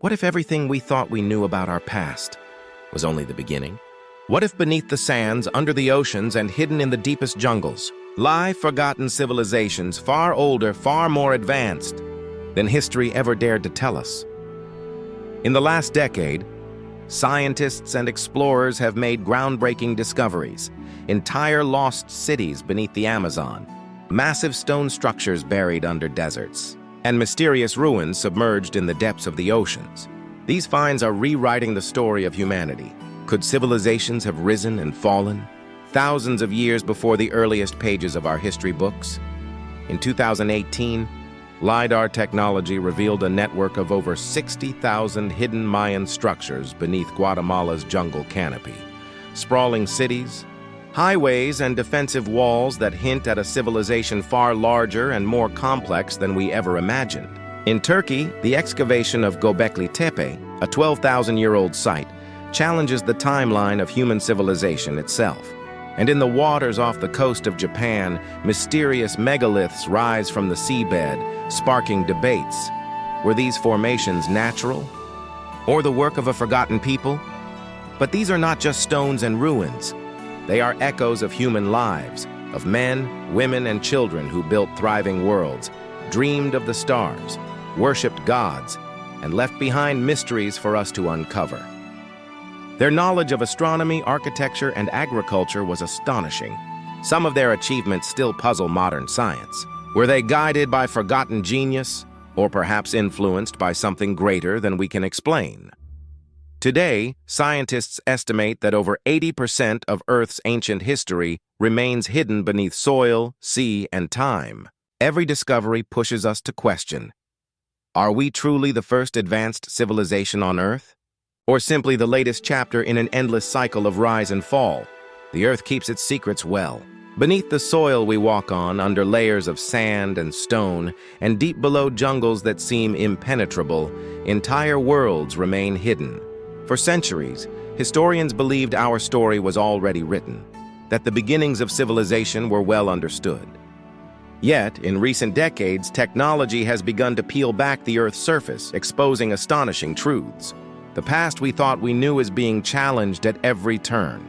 What if everything we thought we knew about our past was only the beginning? What if beneath the sands, under the oceans, and hidden in the deepest jungles, lie forgotten civilizations far older, far more advanced than history ever dared to tell us? In the last decade, scientists and explorers have made groundbreaking discoveries. Entire lost cities beneath the Amazon, massive stone structures buried under deserts, and mysterious ruins submerged in the depths of the oceans. These finds are rewriting the story of humanity. Could civilizations have risen and fallen thousands of years before the earliest pages of our history books? In 2018, LiDAR technology revealed a network of over 60,000 hidden Mayan structures beneath Guatemala's jungle canopy. Sprawling cities, highways, and defensive walls that hint at a civilization far larger and more complex than we ever imagined. In Turkey, the excavation of Göbekli Tepe, a 12,000-year-old site, challenges the timeline of human civilization itself. And in the waters off the coast of Japan, mysterious megaliths rise from the seabed, sparking debates. Were these formations natural, or the work of a forgotten people? But these are not just stones and ruins. They are echoes of human lives, of men, women, and children who built thriving worlds, dreamed of the stars, worshipped gods, and left behind mysteries for us to uncover. Their knowledge of astronomy, architecture, and agriculture was astonishing. Some of their achievements still puzzle modern science. Were they guided by forgotten genius, or perhaps influenced by something greater than we can explain? Today, scientists estimate that over 80% of Earth's ancient history remains hidden beneath soil, sea, and time. Every discovery pushes us to question: are we truly the first advanced civilization on Earth? Or simply the latest chapter in an endless cycle of rise and fall? The Earth keeps its secrets well. Beneath the soil we walk on, under layers of sand and stone, and deep below jungles that seem impenetrable, entire worlds remain hidden. For centuries, historians believed our story was already written, that the beginnings of civilization were well understood. Yet, in recent decades, technology has begun to peel back the Earth's surface, exposing astonishing truths. The past we thought we knew is being challenged at every turn.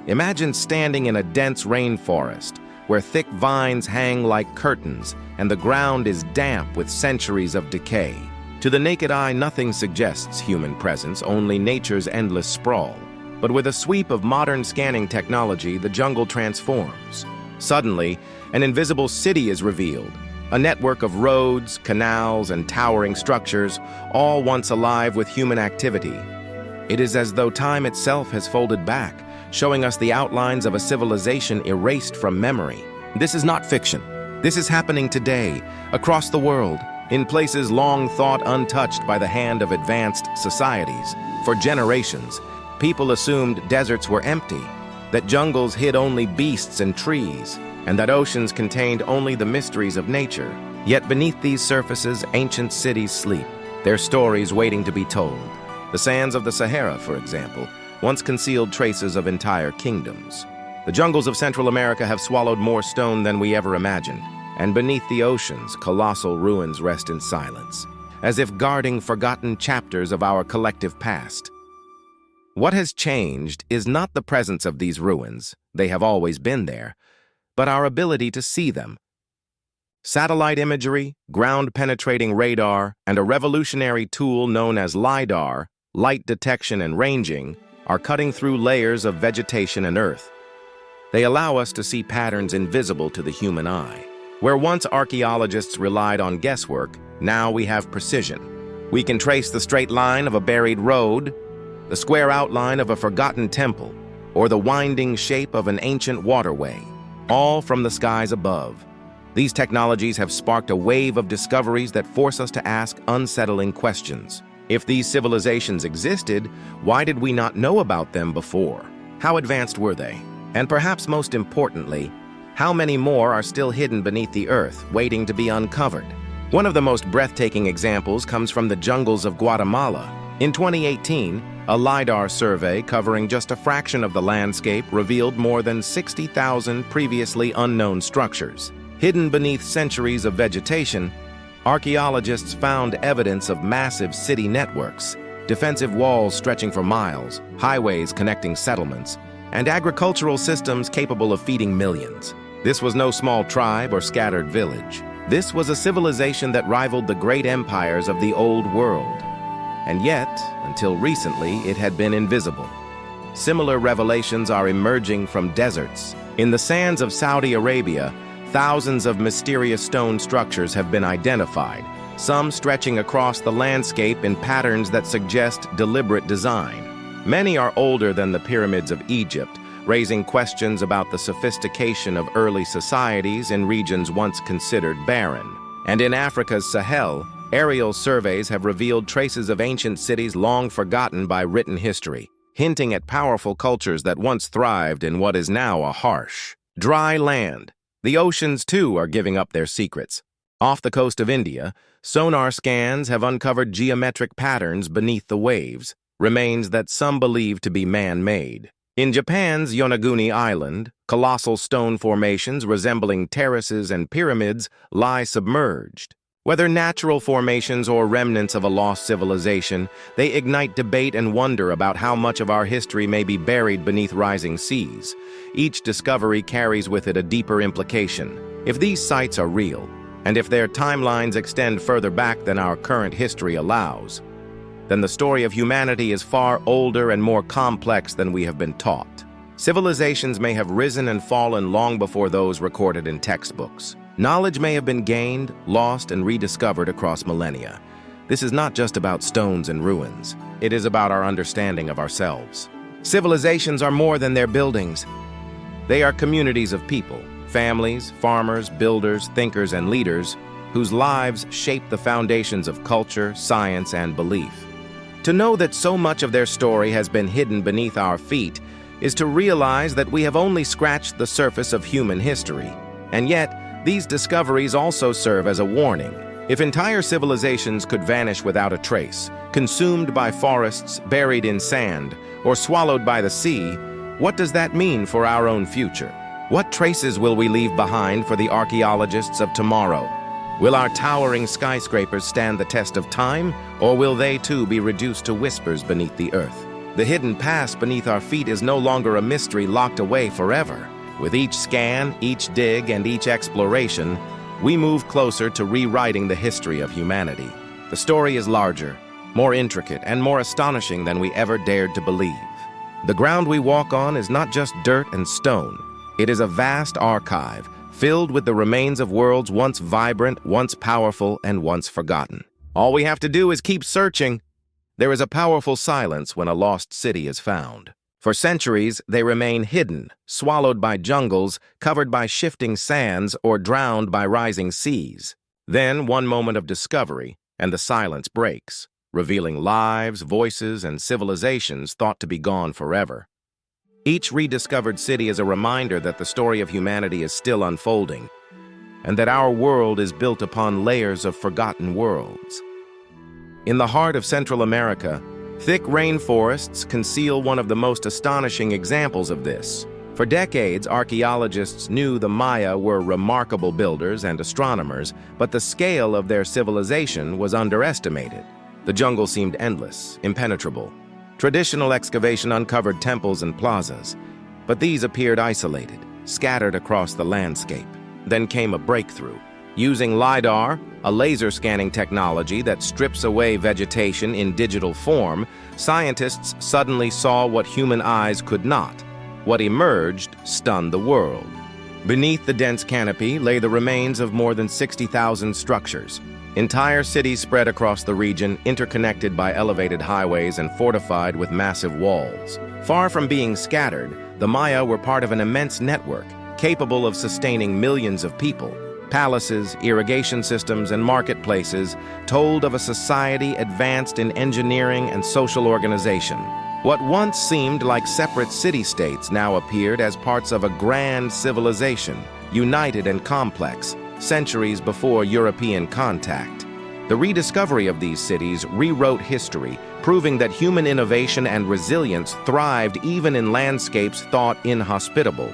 Imagine standing in a dense rainforest, where thick vines hang like curtains and the ground is damp with centuries of decay. To the naked eye, nothing suggests human presence, only nature's endless sprawl. But with a sweep of modern scanning technology, the jungle transforms. Suddenly, an invisible city is revealed. A network of roads, canals, and towering structures, all once alive with human activity. It is as though time itself has folded back, showing us the outlines of a civilization erased from memory. This is not fiction. This is happening today, across the world, in places long thought untouched by the hand of advanced societies. For generations, people assumed deserts were empty, that jungles hid only beasts and trees, and that oceans contained only the mysteries of nature. Yet beneath these surfaces, ancient cities sleep, their stories waiting to be told. The sands of the Sahara, for example, once concealed traces of entire kingdoms. The jungles of Central America have swallowed more stone than we ever imagined, and beneath the oceans, colossal ruins rest in silence, as if guarding forgotten chapters of our collective past. What has changed is not the presence of these ruins, they have always been there, but our ability to see them. Satellite imagery, ground-penetrating radar, and a revolutionary tool known as LiDAR, light detection and ranging, are cutting through layers of vegetation and earth. They allow us to see patterns invisible to the human eye. Where once archaeologists relied on guesswork, now we have precision. We can trace the straight line of a buried road, the square outline of a forgotten temple, or the winding shape of an ancient waterway, all from the skies above. These technologies have sparked a wave of discoveries that force us to ask unsettling questions. If these civilizations existed, why did we not know about them before? How advanced were they? And perhaps most importantly, how many more are still hidden beneath the earth, waiting to be uncovered? One of the most breathtaking examples comes from the jungles of Guatemala. In 2018, a LiDAR survey covering just a fraction of the landscape revealed more than 60,000 previously unknown structures. Hidden beneath centuries of vegetation, archaeologists found evidence of massive city networks, defensive walls stretching for miles, highways connecting settlements, and agricultural systems capable of feeding millions. This was no small tribe or scattered village. This was a civilization that rivaled the great empires of the Old World. And yet, until recently, it had been invisible. Similar revelations are emerging from deserts. In the sands of Saudi Arabia, thousands of mysterious stone structures have been identified, some stretching across the landscape in patterns that suggest deliberate design. Many are older than the pyramids of Egypt, raising questions about the sophistication of early societies in regions once considered barren. And in Africa's Sahel, aerial surveys have revealed traces of ancient cities long forgotten by written history, hinting at powerful cultures that once thrived in what is now a harsh, dry land. The oceans, too, are giving up their secrets. Off the coast of India, sonar scans have uncovered geometric patterns beneath the waves, remains that some believe to be man-made. In Japan's Yonaguni Island, colossal stone formations resembling terraces and pyramids lie submerged. Whether natural formations or remnants of a lost civilization, they ignite debate and wonder about how much of our history may be buried beneath rising seas. Each discovery carries with it a deeper implication. If these sites are real, and if their timelines extend further back than our current history allows, then the story of humanity is far older and more complex than we have been taught. Civilizations may have risen and fallen long before those recorded in textbooks. Knowledge may have been gained, lost, and rediscovered across millennia. This is not just about stones and ruins. It is about our understanding of ourselves. Civilizations are more than their buildings. They are communities of people, families, farmers, builders, thinkers, and leaders whose lives shape the foundations of culture, science, and belief. To know that so much of their story has been hidden beneath our feet is to realize that we have only scratched the surface of human history. And yet, these discoveries also serve as a warning. If entire civilizations could vanish without a trace, consumed by forests, buried in sand, or swallowed by the sea, what does that mean for our own future? What traces will we leave behind for the archaeologists of tomorrow? Will our towering skyscrapers stand the test of time, or will they too be reduced to whispers beneath the earth? The hidden past beneath our feet is no longer a mystery locked away forever. With each scan, each dig, and each exploration, we move closer to rewriting the history of humanity. The story is larger, more intricate, and more astonishing than we ever dared to believe. The ground we walk on is not just dirt and stone. It is a vast archive, filled with the remains of worlds once vibrant, once powerful, and once forgotten. All we have to do is keep searching. There is a powerful silence when a lost city is found. For centuries, they remain hidden, swallowed by jungles, covered by shifting sands, or drowned by rising seas. Then, one moment of discovery, and the silence breaks, revealing lives, voices, and civilizations thought to be gone forever. Each rediscovered city is a reminder that the story of humanity is still unfolding, and that our world is built upon layers of forgotten worlds. In the heart of Central America, thick rainforests conceal one of the most astonishing examples of this. For decades, archaeologists knew the Maya were remarkable builders and astronomers, but the scale of their civilization was underestimated. The jungle seemed endless, impenetrable. Traditional excavation uncovered temples and plazas, but these appeared isolated, scattered across the landscape. Then came a breakthrough. Using LiDAR, a laser scanning technology that strips away vegetation in digital form, scientists suddenly saw what human eyes could not. What emerged stunned the world. Beneath the dense canopy lay the remains of more than 60,000 structures. Entire cities spread across the region, interconnected by elevated highways and fortified with massive walls. Far from being scattered, the Maya were part of an immense network, capable of sustaining millions of people. Palaces, irrigation systems, and marketplaces told of a society advanced in engineering and social organization. What once seemed like separate city-states now appeared as parts of a grand civilization, united and complex, centuries before European contact. The rediscovery of these cities rewrote history, proving that human innovation and resilience thrived even in landscapes thought inhospitable.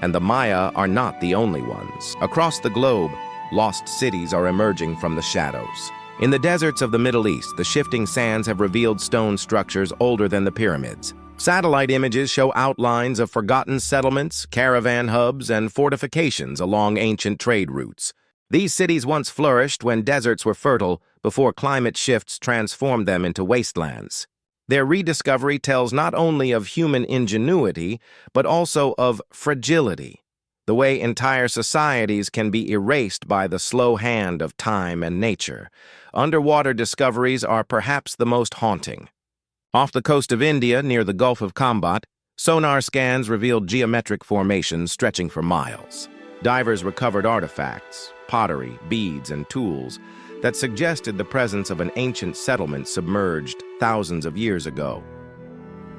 And the Maya are not the only ones. Across the globe, lost cities are emerging from the shadows. In the deserts of the Middle East, the shifting sands have revealed stone structures older than the pyramids. Satellite images show outlines of forgotten settlements, caravan hubs, and fortifications along ancient trade routes. These cities once flourished when deserts were fertile before climate shifts transformed them into wastelands. Their rediscovery tells not only of human ingenuity, but also of fragility, the way entire societies can be erased by the slow hand of time and nature. Underwater discoveries are perhaps the most haunting. Off the coast of India, near the Gulf of Kambat, sonar scans revealed geometric formations stretching for miles. Divers recovered artifacts, pottery, beads, and tools that suggested the presence of an ancient settlement submerged thousands of years ago.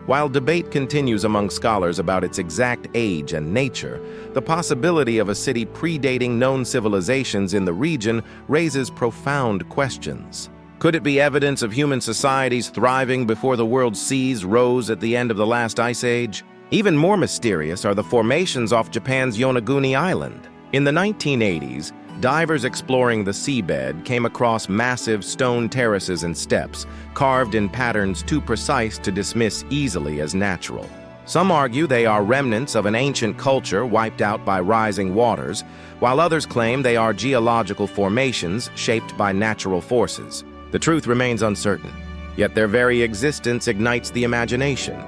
While debate continues among scholars about its exact age and nature, the possibility of a city predating known civilizations in the region raises profound questions. Could it be evidence of human societies thriving before the world's seas rose at the end of the last ice age? Even more mysterious are the formations off Japan's Yonaguni Island. In the 1980s, divers exploring the seabed came across massive stone terraces and steps, carved in patterns too precise to dismiss easily as natural. Some argue they are remnants of an ancient culture wiped out by rising waters, while others claim they are geological formations shaped by natural forces. The truth remains uncertain, yet their very existence ignites the imagination,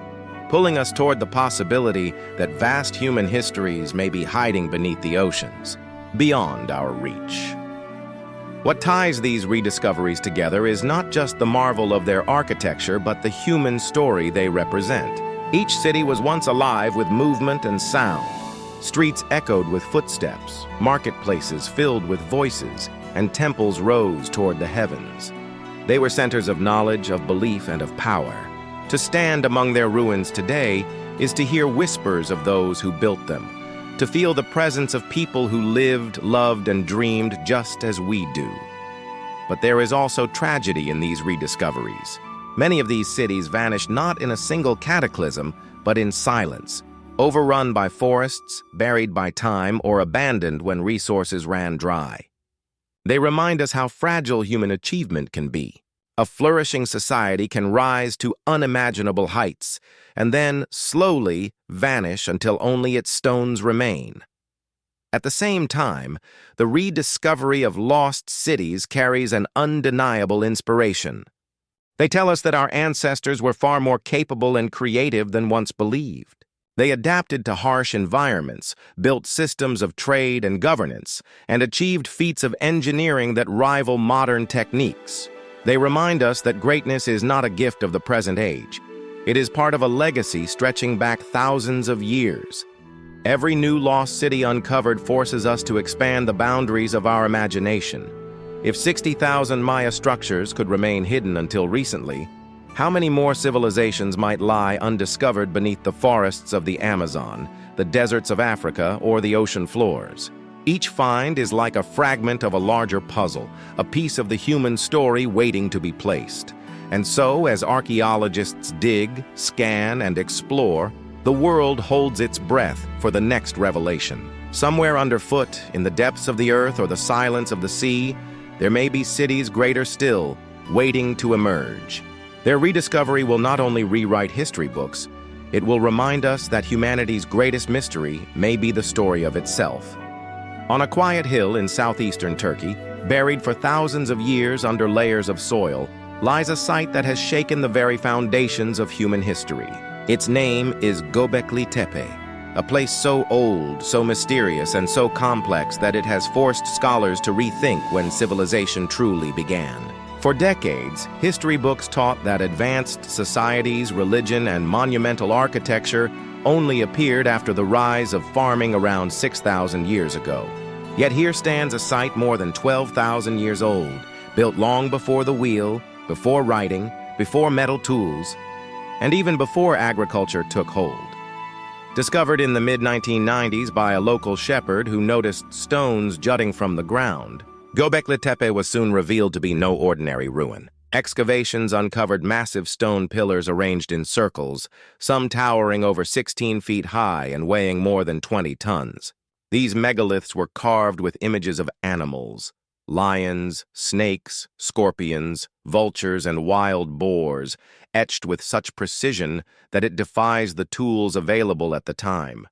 pulling us toward the possibility that vast human histories may be hiding beneath the oceans, beyond our reach. What ties these rediscoveries together is not just the marvel of their architecture, but the human story they represent. Each city was once alive with movement and sound. Streets echoed with footsteps, marketplaces filled with voices, and temples rose toward the heavens. They were centers of knowledge, of belief, and of power. To stand among their ruins today is to hear whispers of those who built them, to feel the presence of people who lived, loved, and dreamed just as we do. But there is also tragedy in these rediscoveries. Many of these cities vanished not in a single cataclysm, but in silence, overrun by forests, buried by time, or abandoned when resources ran dry. They remind us how fragile human achievement can be. A flourishing society can rise to unimaginable heights and then slowly vanish until only its stones remain. At the same time, the rediscovery of lost cities carries an undeniable inspiration. They tell us that our ancestors were far more capable and creative than once believed. They adapted to harsh environments, built systems of trade and governance, and achieved feats of engineering that rival modern techniques. They remind us that greatness is not a gift of the present age. It is part of a legacy stretching back thousands of years. Every new lost city uncovered forces us to expand the boundaries of our imagination. If 60,000 Maya structures could remain hidden until recently, how many more civilizations might lie undiscovered beneath the forests of the Amazon, the deserts of Africa, or the ocean floors? Each find is like a fragment of a larger puzzle, a piece of the human story waiting to be placed. And so, as archaeologists dig, scan, and explore, the world holds its breath for the next revelation. Somewhere underfoot, in the depths of the earth or the silence of the sea, there may be cities greater still, waiting to emerge. Their rediscovery will not only rewrite history books, it will remind us that humanity's greatest mystery may be the story of itself. On a quiet hill in southeastern Turkey, buried for thousands of years under layers of soil, lies a site that has shaken the very foundations of human history. Its name is Göbekli Tepe, a place so old, so mysterious, and so complex that it has forced scholars to rethink when civilization truly began. For decades, history books taught that advanced societies, religion, and monumental architecture only appeared after the rise of farming around 6,000 years ago. Yet here stands a site more than 12,000 years old, built long before the wheel, before writing, before metal tools, and even before agriculture took hold. Discovered in the mid-1990s by a local shepherd who noticed stones jutting from the ground, Göbekli Tepe was soon revealed to be no ordinary ruin. Excavations uncovered massive stone pillars arranged in circles, some towering over 16 feet high and weighing more than 20 tons. These megaliths were carved with images of animals: lions, snakes, scorpions, vultures, and wild boars, etched with such precision that it defies the tools available at the time.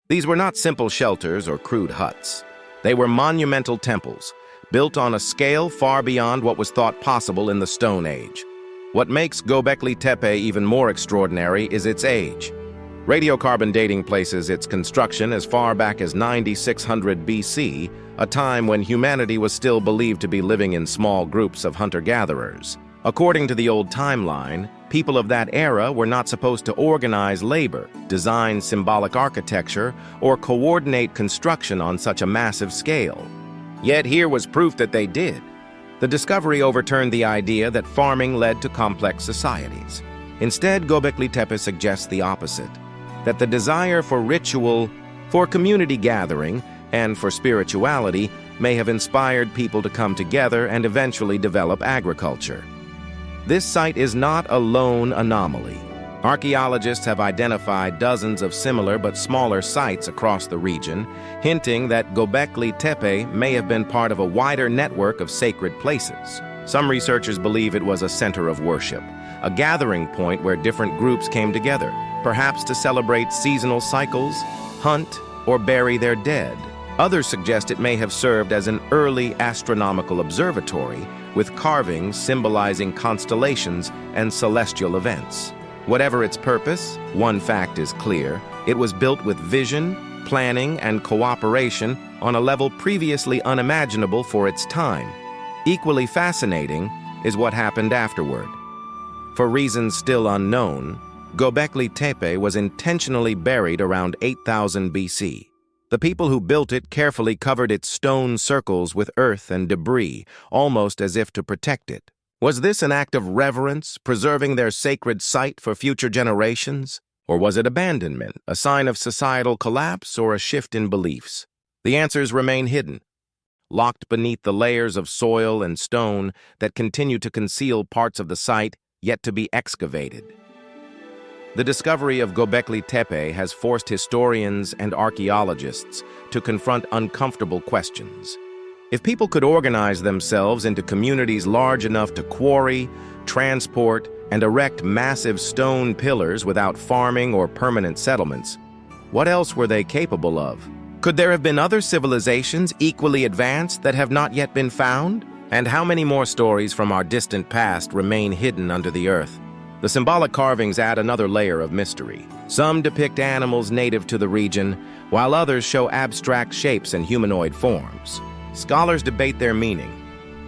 These were not simple shelters or crude huts. They were monumental temples, built on a scale far beyond what was thought possible in the Stone Age. What makes Göbekli Tepe even more extraordinary is its age. Radiocarbon dating places its construction as far back as 9600 BC, a time when humanity was still believed to be living in small groups of hunter-gatherers. According to the old timeline, people of that era were not supposed to organize labor, design symbolic architecture, or coordinate construction on such a massive scale. Yet here was proof that they did. The discovery overturned the idea that farming led to complex societies. Instead, Göbekli Tepe suggests the opposite, that the desire for ritual, for community gathering, and for spirituality may have inspired people to come together and eventually develop agriculture. This site is not a lone anomaly. Archaeologists have identified dozens of similar but smaller sites across the region, hinting that Göbekli Tepe may have been part of a wider network of sacred places. Some researchers believe it was a center of worship, a gathering point where different groups came together, perhaps to celebrate seasonal cycles, hunt, or bury their dead. Others suggest it may have served as an early astronomical observatory, with carvings symbolizing constellations and celestial events. Whatever its purpose, one fact is clear: it was built with vision, planning, and cooperation on a level previously unimaginable for its time. Equally fascinating is what happened afterward. For reasons still unknown, Göbekli Tepe was intentionally buried around 8000 BC. The people who built it carefully covered its stone circles with earth and debris, almost as if to protect it. Was this an act of reverence, preserving their sacred site for future generations? Or was it abandonment, a sign of societal collapse, or a shift in beliefs? The answers remain hidden, locked beneath the layers of soil and stone that continue to conceal parts of the site yet to be excavated. The discovery of Göbekli Tepe has forced historians and archaeologists to confront uncomfortable questions. If people could organize themselves into communities large enough to quarry, transport, and erect massive stone pillars without farming or permanent settlements, what else were they capable of? Could there have been other civilizations equally advanced that have not yet been found? And how many more stories from our distant past remain hidden under the earth? The symbolic carvings add another layer of mystery. Some depict animals native to the region, while others show abstract shapes and humanoid forms. Scholars debate their meaning.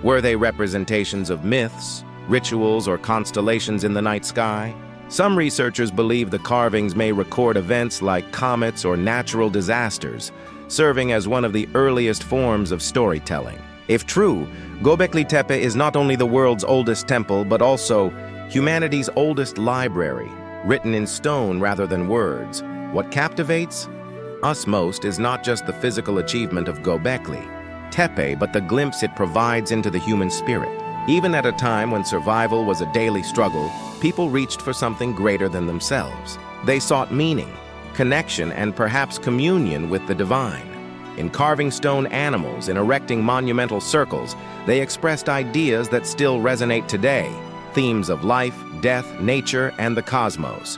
Were they representations of myths, rituals, or constellations in the night sky? Some researchers believe the carvings may record events like comets or natural disasters, serving as one of the earliest forms of storytelling. If true, Göbekli Tepe is not only the world's oldest temple, but also humanity's oldest library, written in stone rather than words. What captivates us most is not just the physical achievement of Göbekli Tepe, but the glimpse it provides into the human spirit. Even at a time when survival was a daily struggle, people reached for something greater than themselves. They sought meaning, connection, and perhaps communion with the divine. In carving stone animals, in erecting monumental circles, they expressed ideas that still resonate today, themes of life, death, nature, and the cosmos.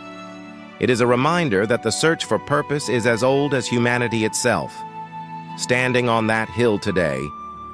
It is a reminder that the search for purpose is as old as humanity itself. Standing on that hill today,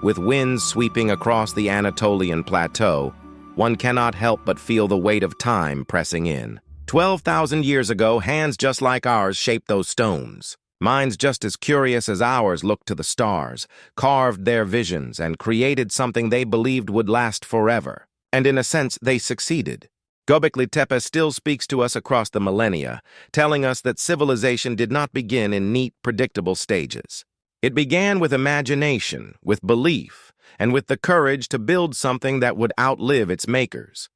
with winds sweeping across the Anatolian plateau, one cannot help but feel the weight of time pressing in. 12,000 years ago, hands just like ours shaped those stones. Minds just as curious as ours looked to the stars, carved their visions, and created something they believed would last forever. And in a sense, they succeeded. Göbekli Tepe still speaks to us across the millennia, telling us that civilization did not begin in neat, predictable stages. It began with imagination, with belief, and with the courage to build something that would outlive its makers.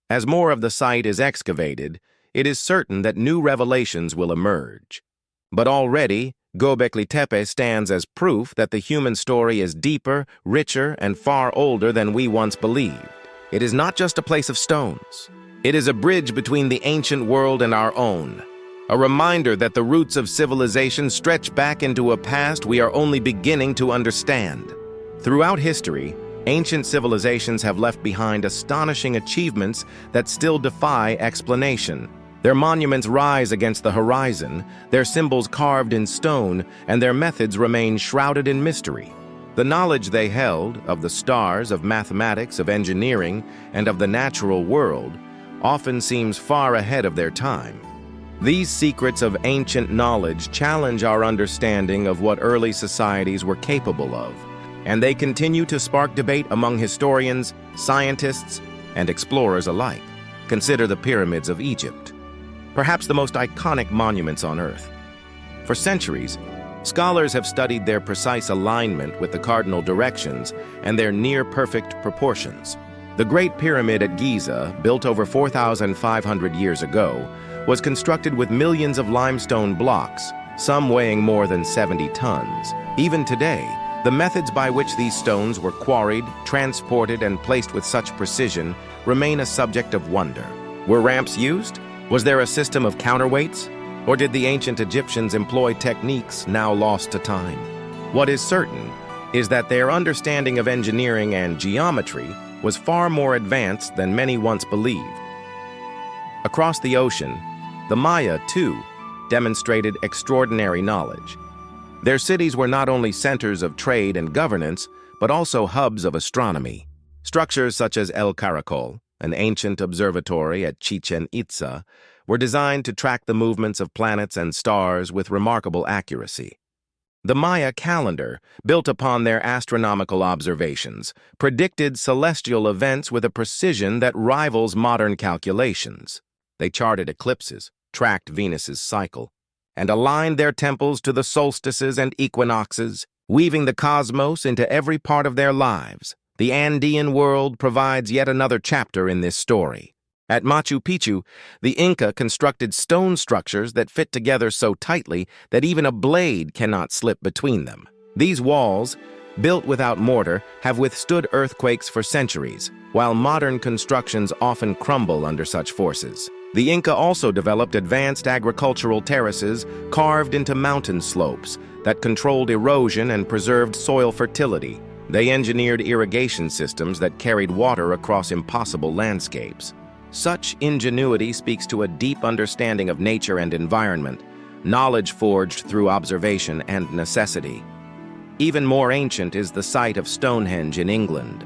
As more of the site is excavated, it is certain that new revelations will emerge. But already, Göbekli Tepe stands as proof that the human story is deeper, richer, and far older than we once believed. It is not just a place of stones. It is a bridge between the ancient world and our own, a reminder that the roots of civilization stretch back into a past we are only beginning to understand. Throughout history, ancient civilizations have left behind astonishing achievements that still defy explanation. Their monuments rise against the horizon, their symbols carved in stone, and their methods remain shrouded in mystery. The knowledge they held of the stars, of mathematics, of engineering, and of the natural world often seems far ahead of their time. These secrets of ancient knowledge challenge our understanding of what early societies were capable of, and they continue to spark debate among historians, scientists, and explorers alike. Consider the pyramids of Egypt, perhaps the most iconic monuments on Earth. For centuries, scholars have studied their precise alignment with the cardinal directions and their near-perfect proportions. The Great Pyramid at Giza, built over 4,500 years ago, was constructed with millions of limestone blocks, some weighing more than 70 tons. Even today, the methods by which these stones were quarried, transported, and placed with such precision remain a subject of wonder. Were ramps used? Was there a system of counterweights? Or did the ancient Egyptians employ techniques now lost to time? What is certain is that their understanding of engineering and geometry was far more advanced than many once believed. Across the ocean, the Maya, too, demonstrated extraordinary knowledge. Their cities were not only centers of trade and governance, but also hubs of astronomy. Structures such as El Caracol, an ancient observatory at Chichen Itza, were designed to track the movements of planets and stars with remarkable accuracy. The Maya calendar, built upon their astronomical observations, predicted celestial events with a precision that rivals modern calculations. They charted eclipses, tracked Venus's cycle, and aligned their temples to the solstices and equinoxes, weaving the cosmos into every part of their lives. The Andean world provides yet another chapter in this story. At Machu Picchu, the Inca constructed stone structures that fit together so tightly that even a blade cannot slip between them. These walls, built without mortar, have withstood earthquakes for centuries, while modern constructions often crumble under such forces. The Inca also developed advanced agricultural terraces carved into mountain slopes that controlled erosion and preserved soil fertility. They engineered irrigation systems that carried water across impossible landscapes. Such ingenuity speaks to a deep understanding of nature and environment, knowledge forged through observation and necessity. Even more ancient is the site of Stonehenge in England.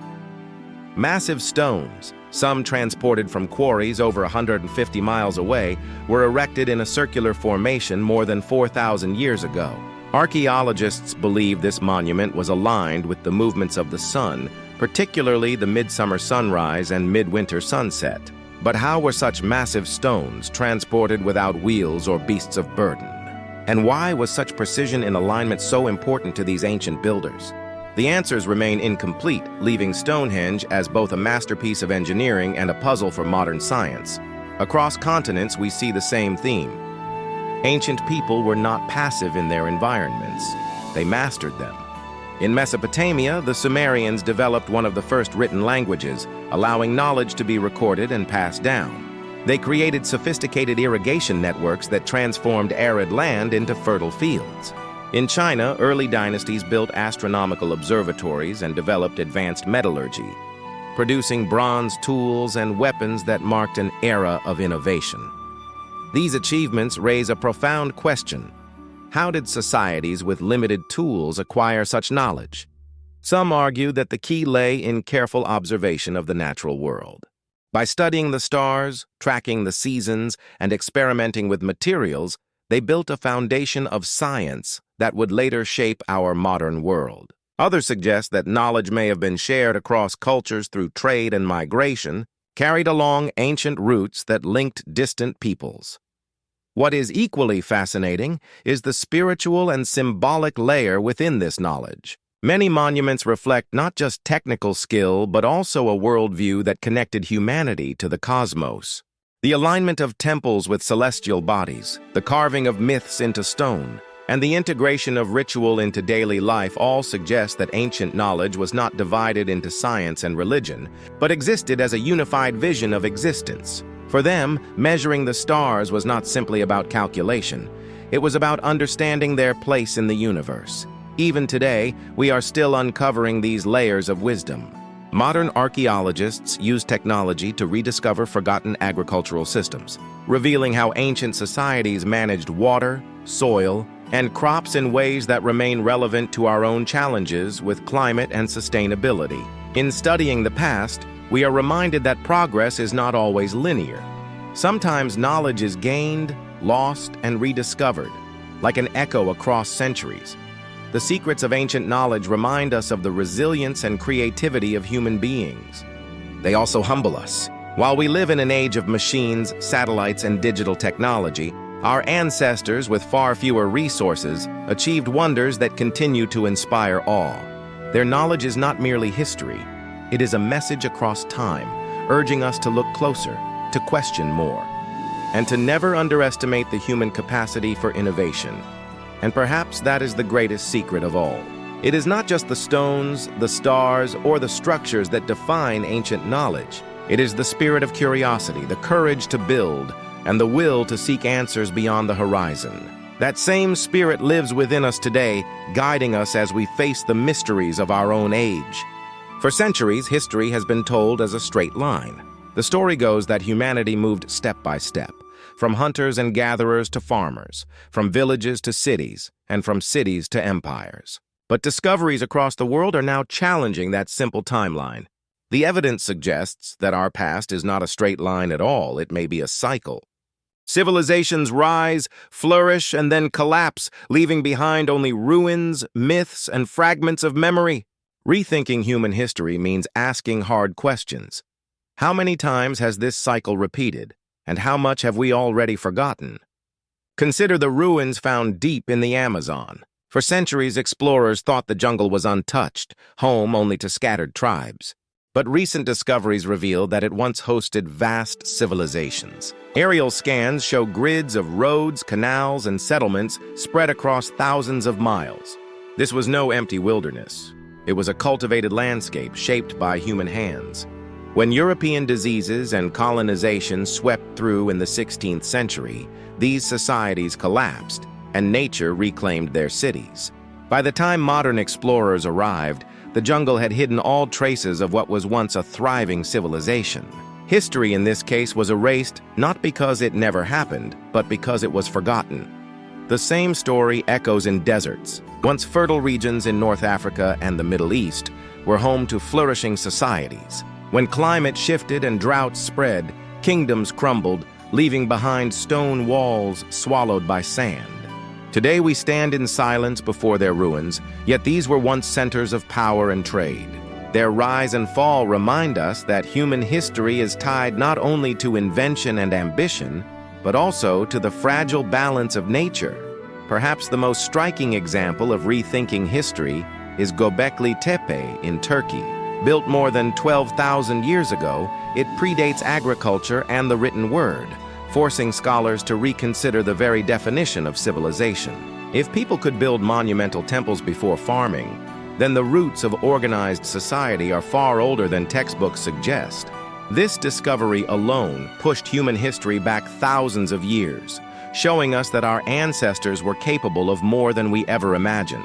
Massive stones, some transported from quarries over 150 miles away, were erected in a circular formation more than 4,000 years ago. Archaeologists believe this monument was aligned with the movements of the sun, particularly the midsummer sunrise and midwinter sunset. But how were such massive stones transported without wheels or beasts of burden? And why was such precision in alignment so important to these ancient builders? The answers remain incomplete, leaving Stonehenge as both a masterpiece of engineering and a puzzle for modern science. Across continents, we see the same theme. Ancient people were not passive in their environments. They mastered them. In Mesopotamia, the Sumerians developed one of the first written languages, allowing knowledge to be recorded and passed down. They created sophisticated irrigation networks that transformed arid land into fertile fields. In China, early dynasties built astronomical observatories and developed advanced metallurgy, producing bronze tools and weapons that marked an era of innovation. These achievements raise a profound question. How did societies with limited tools acquire such knowledge? Some argue that the key lay in careful observation of the natural world. By studying the stars, tracking the seasons, and experimenting with materials, they built a foundation of science that would later shape our modern world. Others suggest that knowledge may have been shared across cultures through trade and migration, carried along ancient routes that linked distant peoples. What is equally fascinating is the spiritual and symbolic layer within this knowledge. Many monuments reflect not just technical skill, but also a worldview that connected humanity to the cosmos. The alignment of temples with celestial bodies, the carving of myths into stone, and the integration of ritual into daily life all suggest that ancient knowledge was not divided into science and religion, but existed as a unified vision of existence. For them, measuring the stars was not simply about calculation. It was about understanding their place in the universe. Even today, we are still uncovering these layers of wisdom. Modern archaeologists use technology to rediscover forgotten agricultural systems, revealing how ancient societies managed water, soil, and crops in ways that remain relevant to our own challenges with climate and sustainability. In studying the past, we are reminded that progress is not always linear. Sometimes knowledge is gained, lost, and rediscovered, like an echo across centuries. The secrets of ancient knowledge remind us of the resilience and creativity of human beings. They also humble us. While we live in an age of machines, satellites, and digital technology, our ancestors, with far fewer resources, achieved wonders that continue to inspire awe. Their knowledge is not merely history. It is a message across time, urging us to look closer, to question more, and to never underestimate the human capacity for innovation. And perhaps that is the greatest secret of all. It is not just the stones, the stars, or the structures that define ancient knowledge. It is the spirit of curiosity, the courage to build, and the will to seek answers beyond the horizon. That same spirit lives within us today, guiding us as we face the mysteries of our own age. For centuries, history has been told as a straight line. The story goes that humanity moved step by step, from hunters and gatherers to farmers, from villages to cities, and from cities to empires. But discoveries across the world are now challenging that simple timeline. The evidence suggests that our past is not a straight line at all, it may be a cycle. Civilizations rise, flourish, and then collapse, leaving behind only ruins, myths, and fragments of memory. Rethinking human history means asking hard questions. How many times has this cycle repeated? And how much have we already forgotten? Consider the ruins found deep in the Amazon. For centuries, explorers thought the jungle was untouched, home only to scattered tribes. But recent discoveries reveal that it once hosted vast civilizations. Aerial scans show grids of roads, canals, and settlements spread across thousands of miles. This was no empty wilderness. It was a cultivated landscape shaped by human hands. When European diseases and colonization swept through in the 16th century, these societies collapsed, and nature reclaimed their cities. By the time modern explorers arrived, the jungle had hidden all traces of what was once a thriving civilization. History in this case was erased not because it never happened, but because it was forgotten. The same story echoes in deserts. Once fertile regions in North Africa and the Middle East were home to flourishing societies. When climate shifted and droughts spread, kingdoms crumbled, leaving behind stone walls swallowed by sand. Today we stand in silence before their ruins, yet these were once centers of power and trade. Their rise and fall remind us that human history is tied not only to invention and ambition, but also to the fragile balance of nature. Perhaps the most striking example of rethinking history is Göbekli Tepe in Turkey. Built more than 12,000 years ago, it predates agriculture and the written word, forcing scholars to reconsider the very definition of civilization. If people could build monumental temples before farming, then the roots of organized society are far older than textbooks suggest. This discovery alone pushed human history back thousands of years, showing us that our ancestors were capable of more than we ever imagined.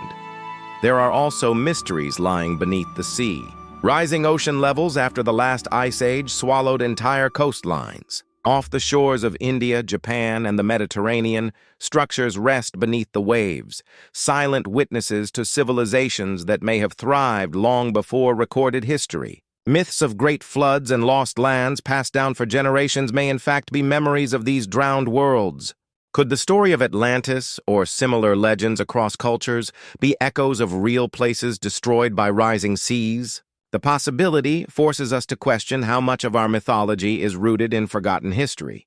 There are also mysteries lying beneath the sea. Rising ocean levels after the last ice age swallowed entire coastlines. Off the shores of India, Japan, and the Mediterranean, structures rest beneath the waves, silent witnesses to civilizations that may have thrived long before recorded history. Myths of great floods and lost lands passed down for generations may in fact be memories of these drowned worlds. Could the story of Atlantis, or similar legends across cultures, be echoes of real places destroyed by rising seas? The possibility forces us to question how much of our mythology is rooted in forgotten history.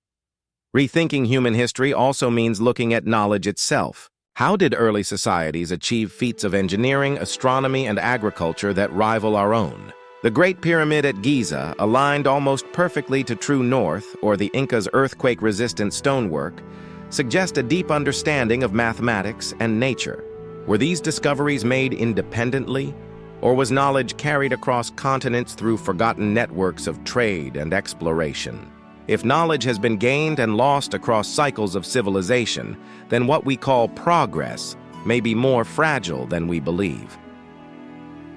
Rethinking human history also means looking at knowledge itself. How did early societies achieve feats of engineering, astronomy, and agriculture that rival our own? The Great Pyramid at Giza, aligned almost perfectly to true north, or the Incas' earthquake-resistant stonework, suggest a deep understanding of mathematics and nature. Were these discoveries made independently? Or was knowledge carried across continents through forgotten networks of trade and exploration? If knowledge has been gained and lost across cycles of civilization, then what we call progress may be more fragile than we believe.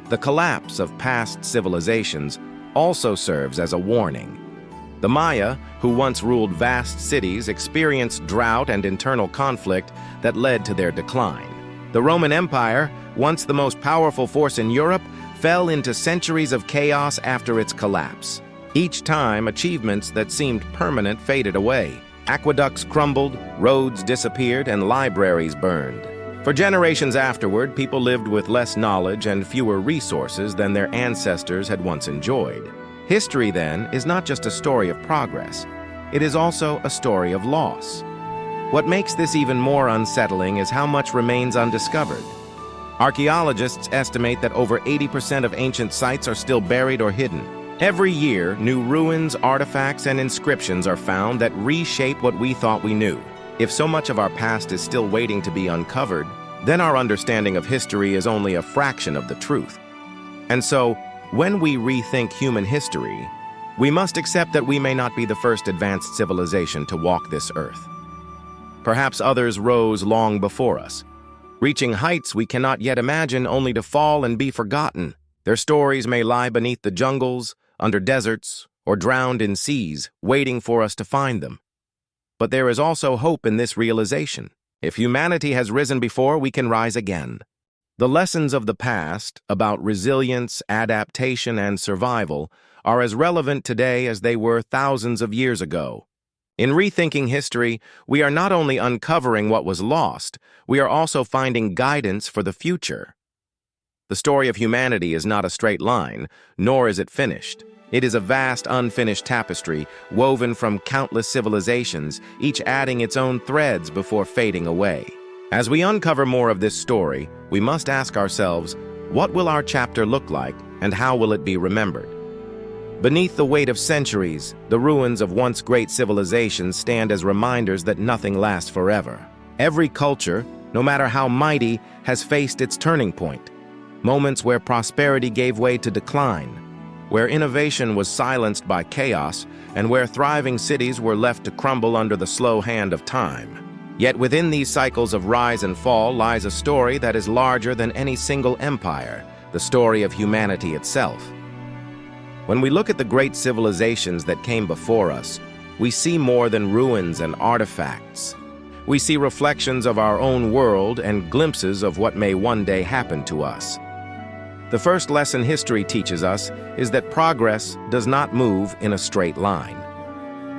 The collapse of past civilizations also serves as a warning. The Maya, who once ruled vast cities, experienced drought and internal conflict that led to their decline. The Roman Empire, once the most powerful force in Europe, fell into centuries of chaos after its collapse. Each time, achievements that seemed permanent faded away. Aqueducts crumbled, roads disappeared, and libraries burned. For generations afterward, people lived with less knowledge and fewer resources than their ancestors had once enjoyed. History, then, is not just a story of progress. It is also a story of loss. What makes this even more unsettling is how much remains undiscovered. Archaeologists estimate that over 80% of ancient sites are still buried or hidden. Every year, new ruins, artifacts, and inscriptions are found that reshape what we thought we knew. If so much of our past is still waiting to be uncovered, then our understanding of history is only a fraction of the truth. And so, when we rethink human history, we must accept that we may not be the first advanced civilization to walk this earth. Perhaps others rose long before us, reaching heights we cannot yet imagine only to fall and be forgotten. Their stories may lie beneath the jungles, under deserts, or drowned in seas, waiting for us to find them. But there is also hope in this realization. If humanity has risen before, we can rise again. The lessons of the past about resilience, adaptation, and survival are as relevant today as they were thousands of years ago. In rethinking history, we are not only uncovering what was lost, we are also finding guidance for the future. The story of humanity is not a straight line, nor is it finished. It is a vast, unfinished tapestry, woven from countless civilizations, each adding its own threads before fading away. As we uncover more of this story, we must ask ourselves, what will our chapter look like, and how will it be remembered? Beneath the weight of centuries, the ruins of once great civilizations stand as reminders that nothing lasts forever. Every culture, no matter how mighty, has faced its turning point. Moments where prosperity gave way to decline, where innovation was silenced by chaos, and where thriving cities were left to crumble under the slow hand of time. Yet within these cycles of rise and fall lies a story that is larger than any single empire, the story of humanity itself. When we look at the great civilizations that came before us, we see more than ruins and artifacts. We see reflections of our own world and glimpses of what may one day happen to us. The first lesson history teaches us is that progress does not move in a straight line.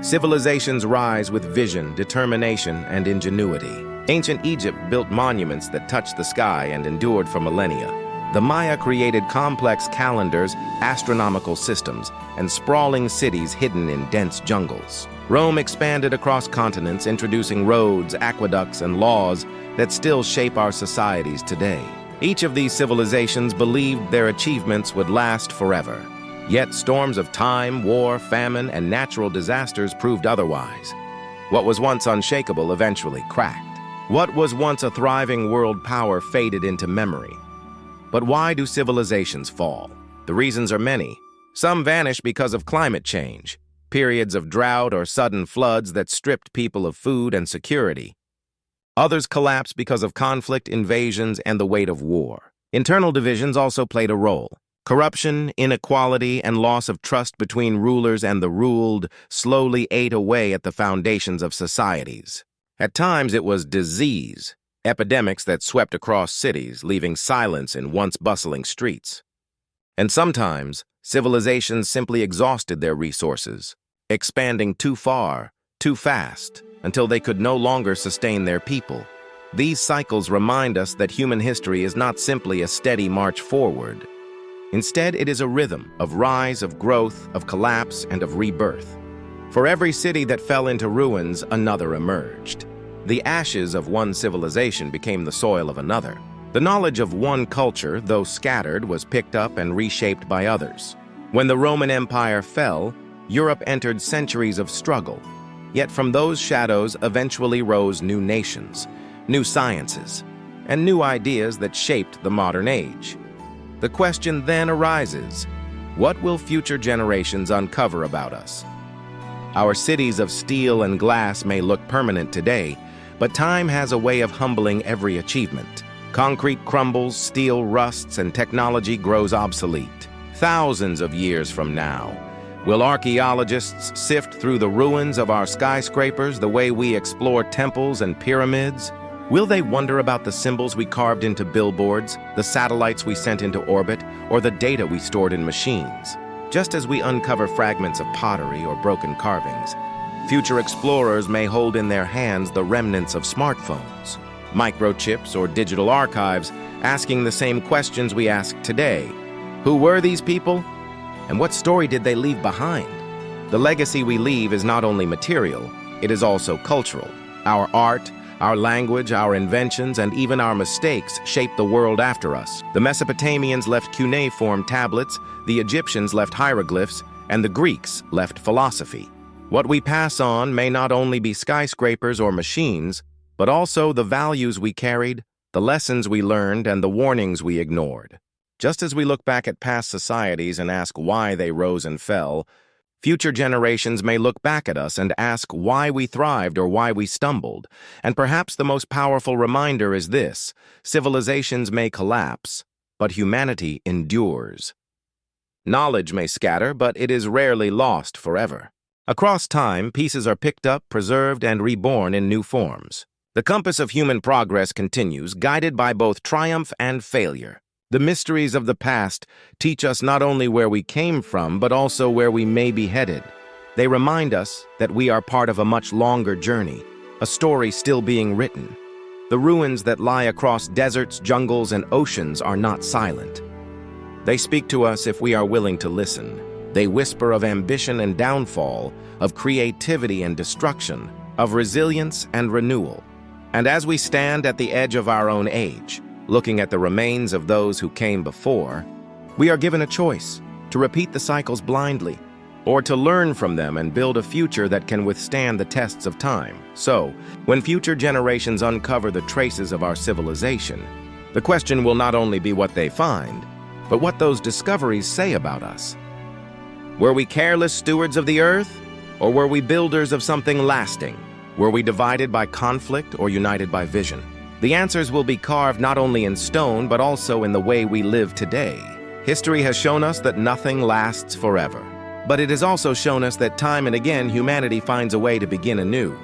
Civilizations rise with vision, determination, and ingenuity. Ancient Egypt built monuments that touched the sky and endured for millennia. The Maya created complex calendars, astronomical systems, and sprawling cities hidden in dense jungles. Rome expanded across continents, introducing roads, aqueducts, and laws that still shape our societies today. Each of these civilizations believed their achievements would last forever. Yet storms of time, war, famine, and natural disasters proved otherwise. What was once unshakable eventually cracked. What was once a thriving world power faded into memory. But why do civilizations fall? The reasons are many. Some vanish because of climate change, periods of drought or sudden floods that stripped people of food and security. Others collapse because of conflict, invasions, and the weight of war. Internal divisions also played a role. Corruption, inequality, and loss of trust between rulers and the ruled slowly ate away at the foundations of societies. At times it was disease, epidemics that swept across cities, leaving silence in once bustling streets. And sometimes, civilizations simply exhausted their resources, expanding too far, too fast, until they could no longer sustain their people. These cycles remind us that human history is not simply a steady march forward. Instead, it is a rhythm of rise, of growth, of collapse, and of rebirth. For every city that fell into ruins, another emerged. The ashes of one civilization became the soil of another. The knowledge of one culture, though scattered, was picked up and reshaped by others. When the Roman Empire fell, Europe entered centuries of struggle. Yet from those shadows eventually rose new nations, new sciences, and new ideas that shaped the modern age. The question then arises, what will future generations uncover about us? Our cities of steel and glass may look permanent today, but time has a way of humbling every achievement. Concrete crumbles, steel rusts, and technology grows obsolete. Thousands of years from now, will archaeologists sift through the ruins of our skyscrapers the way we explore temples and pyramids? Will they wonder about the symbols we carved into billboards, the satellites we sent into orbit, or the data we stored in machines? Just as we uncover fragments of pottery or broken carvings, future explorers may hold in their hands the remnants of smartphones, microchips, or digital archives, asking the same questions we ask today. Who were these people? And what story did they leave behind? The legacy we leave is not only material, it is also cultural. Our art, our language, our inventions, and even our mistakes shape the world after us. The Mesopotamians left cuneiform tablets, the Egyptians left hieroglyphs, and the Greeks left philosophy. What we pass on may not only be skyscrapers or machines, but also the values we carried, the lessons we learned, and the warnings we ignored. Just as we look back at past societies and ask why they rose and fell, future generations may look back at us and ask why we thrived or why we stumbled. And perhaps the most powerful reminder is this: civilizations may collapse, but humanity endures. Knowledge may scatter, but it is rarely lost forever. Across time, pieces are picked up, preserved, and reborn in new forms. The compass of human progress continues, guided by both triumph and failure. The mysteries of the past teach us not only where we came from, but also where we may be headed. They remind us that we are part of a much longer journey, a story still being written. The ruins that lie across deserts, jungles, and oceans are not silent. They speak to us if we are willing to listen. They whisper of ambition and downfall, of creativity and destruction, of resilience and renewal. And as we stand at the edge of our own age, looking at the remains of those who came before, we are given a choice: to repeat the cycles blindly, or to learn from them and build a future that can withstand the tests of time. So, when future generations uncover the traces of our civilization, the question will not only be what they find, but what those discoveries say about us. Were we careless stewards of the earth, or were we builders of something lasting? Were we divided by conflict or united by vision? The answers will be carved not only in stone, but also in the way we live today. History has shown us that nothing lasts forever, but it has also shown us that time and again humanity finds a way to begin anew.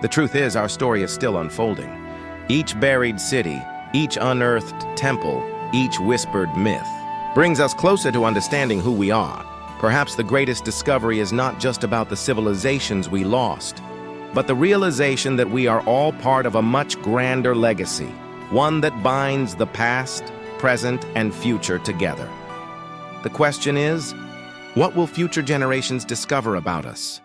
The truth is, our story is still unfolding. Each buried city, each unearthed temple, each whispered myth brings us closer to understanding who we are. Perhaps the greatest discovery is not just about the civilizations we lost, but the realization that we are all part of a much grander legacy, one that binds the past, present, and future together. The question is, what will future generations discover about us?